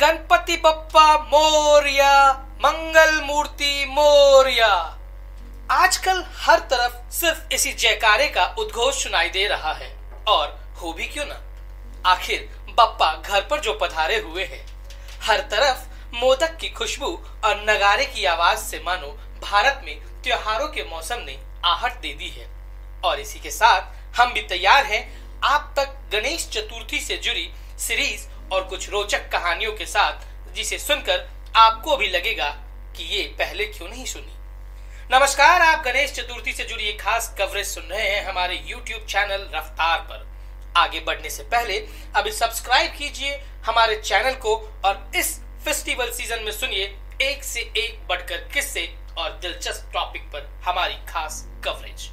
गणपति बप्पा मोरया, मंगल मूर्ति मोरया। आजकल हर तरफ सिर्फ इसी जयकारे का उद्घोष सुनाई दे रहा है, और हो भी क्यों ना। आखिर बप्पा घर पर जो पधारे हुए हैं, हर तरफ मोदक की खुशबू और नगारे की आवाज से मानो भारत में त्योहारों के मौसम ने आहट दे दी है। और इसी के साथ हम भी तैयार हैं आप तक गणेश चतुर्थी से जुड़ी सीरीज और कुछ रोचक कहानियों के साथ, जिसे सुनकर आपको भी लगेगा कि ये पहले क्यों नहीं सुनी। नमस्कार, आप गणेश चतुर्थी से जुड़ी एक खास कवरेज सुन रहे हैं हमारे YouTube चैनल रफ्तार पर। आगे बढ़ने से पहले अभी सब्सक्राइब कीजिए हमारे चैनल को और इस फेस्टिवल सीजन में सुनिए एक से एक बढ़कर किस्से और दिलचस्प टॉपिक पर हमारी खास कवरेज।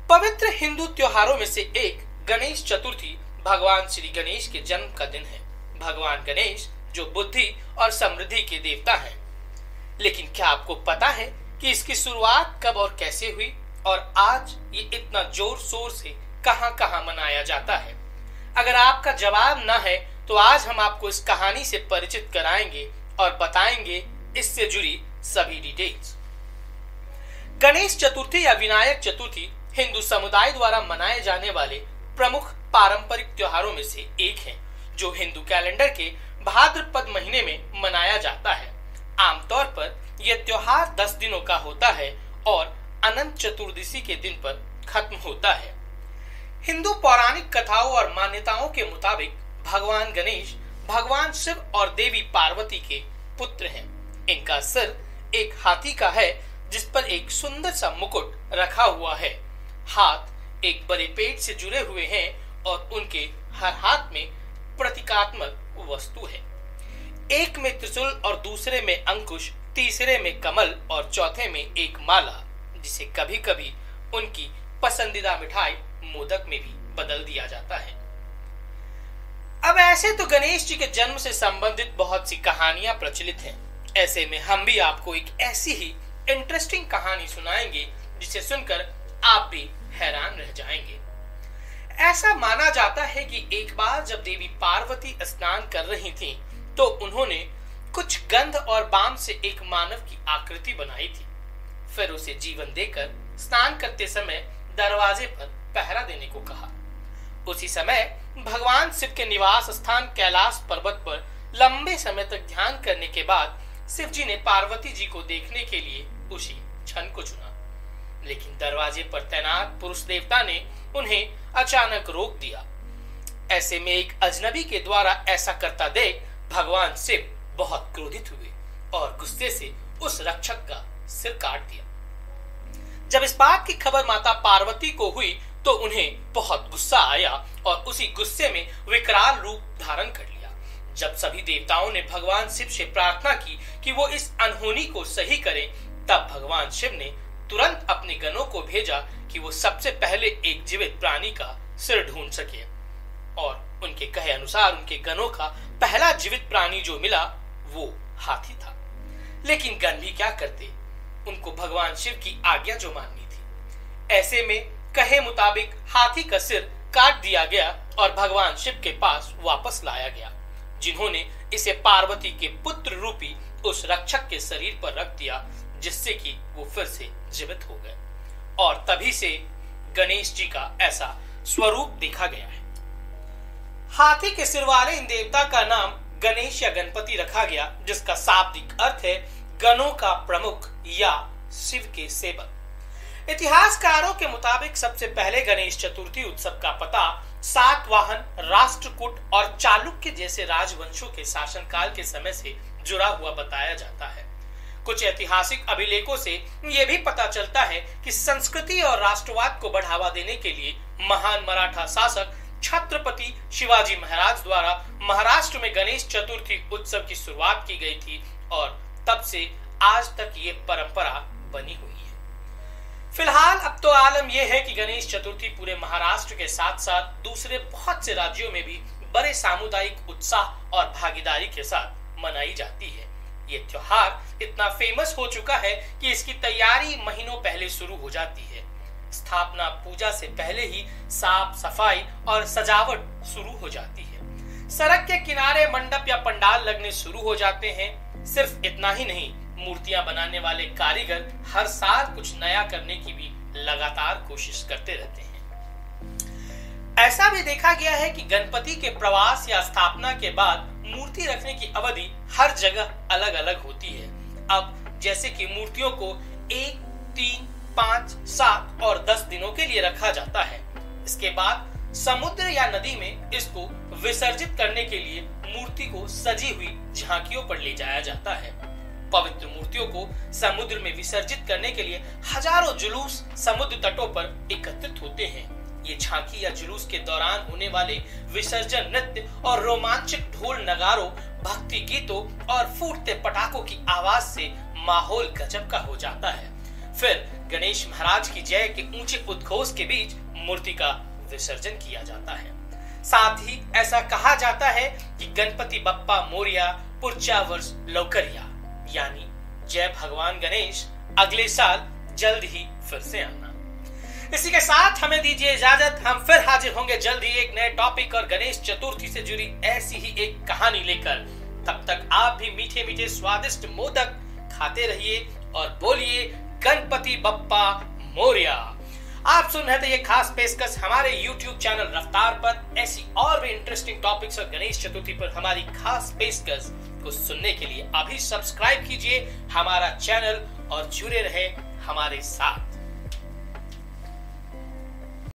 पवित्र हिंदू त्योहारों में से एक गणेश चतुर्थी भगवान श्री गणेश के जन्म का दिन है। भगवान गणेश जो बुद्धि और समृद्धि के देवता हैं। लेकिन क्या आपको पता है कि इसकी शुरुआत कब और कैसे हुई, और आज ये इतना जोर शोर से कहां-कहां मनाया जाता है? अगर आपका जवाब ना है तो आज हम आपको इस कहानी से परिचित कराएंगे और बताएंगे इससे जुड़ी सभी डिटेल्स। गणेश चतुर्थी या विनायक चतुर्थी हिंदू समुदाय द्वारा मनाए जाने वाले प्रमुख पारंपरिक त्योहारों में से एक है, जो हिंदू कैलेंडर के भाद्रपद महीने में मनाया जाता है। आमतौर पर यह त्योहार 10 दिनों का होता है और अनंत चतुर्दशी के दिन पर खत्म होता है। हिंदू पौराणिक कथाओं और मान्यताओं के मुताबिक भगवान गणेश भगवान शिव और देवी पार्वती के पुत्र हैं। इनका सिर एक हाथी का है, जिस पर एक सुंदर सा मुकुट रखा हुआ है। हाथ एक बड़े पेड़ से जुड़े हुए हैं और उनके हर हाथ में प्रतीकात्मक वस्तु है। एक में त्रिशूल और दूसरे में अंकुश, तीसरे में कमल और चौथे में एक माला, जिसे कभी कभी उनकी पसंदीदा मिठाई मोदक में भी बदल दिया जाता है। अब ऐसे तो गणेश जी के जन्म से संबंधित बहुत सी कहानियां प्रचलित हैं। ऐसे में हम भी आपको एक ऐसी ही इंटरेस्टिंग कहानी सुनाएंगे जिसे सुनकर आप भी हैरान रह जाएंगे। ऐसा माना जाता है कि एक बार जब देवी पार्वती स्नान कर रही थीं, तो उन्होंने कुछ गंध और बाम से एक मानव की आकृति बनाई थी। फिर उसे जीवन देकर स्नान करते समय दरवाजे पर पहरा देने को कहा। उसी समय भगवान शिव के निवास स्थान कैलाश पर्वत पर लंबे समय तक ध्यान करने के बाद शिव जी ने पार्वती जी को देखने के लिए उसी क्षण को चुना। लेकिन दरवाजे पर तैनात पुरुष देवता ने उन्हें अचानक रोक दिया। ऐसे में एक अजनबी के द्वारा ऐसा करता देख भगवान शिव बहुत क्रोधित हुए और गुस्से से उस रक्षक का सिर काट दिया। जब इस बात की खबर माता पार्वती को हुई तो उन्हें बहुत गुस्सा आया और उसी गुस्से में विकराल रूप धारण कर लिया। जब सभी देवताओं ने भगवान शिव से प्रार्थना की कि वो इस अनहोनी को सही करें, तब भगवान शिव ने तुरंत अपने गणों को भेजा कि वो सबसे पहले एक जीवित प्राणी का सिर ढूंढ सके। और उनके कहे अनुसार उनके गणों का पहला जीवित प्राणी जो मिला वो हाथी था। लेकिन गण भी क्या करते, उनको भगवान शिव की आज्ञा जो माननी थी। ऐसे में कहे मुताबिक हाथी का सिर काट दिया गया और भगवान शिव के पास वापस लाया गया, जिन्होंने इसे पार्वती के पुत्र रूपी उस रक्षक के शरीर पर रख दिया, जिससे कि वो फिर से जीवित हो गए। और तभी से गणेश जी का ऐसा स्वरूप देखा गया है। हाथी के सिर वाले इन देवता का नाम गणेश या गणपति रखा गया, जिसका शाब्दिक अर्थ है गणों का प्रमुख या शिव के सेवक। इतिहासकारों के मुताबिक सबसे पहले गणेश चतुर्थी उत्सव का पता सातवाहन, राष्ट्रकूट और चालुक्य जैसे राजवंशों के शासनकाल के समय से जुड़ा हुआ बताया जाता है। कुछ ऐतिहासिक अभिलेखों से यह भी पता चलता है कि संस्कृति और राष्ट्रवाद को बढ़ावा देने के लिए महान मराठा शासक छत्रपति शिवाजी महाराज द्वारा महाराष्ट्र में गणेश चतुर्थी उत्सव की शुरुआत की गई थी, और तब से आज तक ये परंपरा बनी हुई है। फिलहाल अब तो आलम यह है कि गणेश चतुर्थी पूरे महाराष्ट्र के साथ साथ दूसरे बहुत से राज्यों में भी बड़े सामुदायिक उत्साह और भागीदारी के साथ मनाई जाती है। ये त्योहार इतना फेमस हो चुका है कि इसकी तैयारी महीनों पहले शुरू हो जाती है। स्थापना पूजा से पहले ही साफ सफाई और सजावट शुरू हो जाती है। सड़क के किनारे मंडप या पंडाल लगने शुरू हो जाते हैं। सिर्फ इतना ही नहीं, मूर्तियां बनाने वाले कारीगर हर साल कुछ नया करने की भी लगातार कोशिश करते रहते हैं। ऐसा भी देखा गया है कि गणपति के प्रवास या स्थापना के बाद मूर्ति रखने की अवधि हर जगह अलग अलग होती है। अब जैसे कि मूर्तियों को 1, 3, 5, 7 और 10 दिनों के लिए रखा जाता है। इसके बाद समुद्र या नदी में इसको विसर्जित करने के लिए मूर्ति को सजी हुई झांकियों पर ले जाया जाता है। पवित्र मूर्तियों को समुद्र में विसर्जित करने के लिए हजारों जुलूस समुद्र तटों पर एकत्रित होते हैं। ये झांकी या जुलूस के दौरान होने वाले विसर्जन नृत्य और रोमांचक ढोल नगारों, भक्ति गीतों और फूटते पटाखों की आवाज से माहौल गजब का हो जाता है। फिर गणेश महाराज की जय के ऊंचे उद्घोष के बीच मूर्ति का विसर्जन किया जाता है। साथ ही ऐसा कहा जाता है कि गणपति बप्पा मोरिया पुढच्या वर्ष लवकर या, यानी जय भगवान गणेश, अगले साल जल्द ही फिर से आना। इसी के साथ हमें दीजिए इजाजत। हम फिर हाजिर होंगे जल्द ही एक नए टॉपिक और गणेश चतुर्थी से जुड़ी ऐसी ही एक कहानी लेकर। तब तक आप भी मीठे मीठे स्वादिष्ट मोदक खाते रहिए और बोलिए गणपति बप्पा मोरिया। आप सुन रहे थे ये खास पेशकश हमारे YouTube चैनल रफ्तार पर। ऐसी और भी इंटरेस्टिंग टॉपिक्स और गणेश चतुर्थी पर हमारी खास पेशकश को सुनने के लिए अभी सब्सक्राइब कीजिए हमारा चैनल और जुड़े रहे हमारे साथ।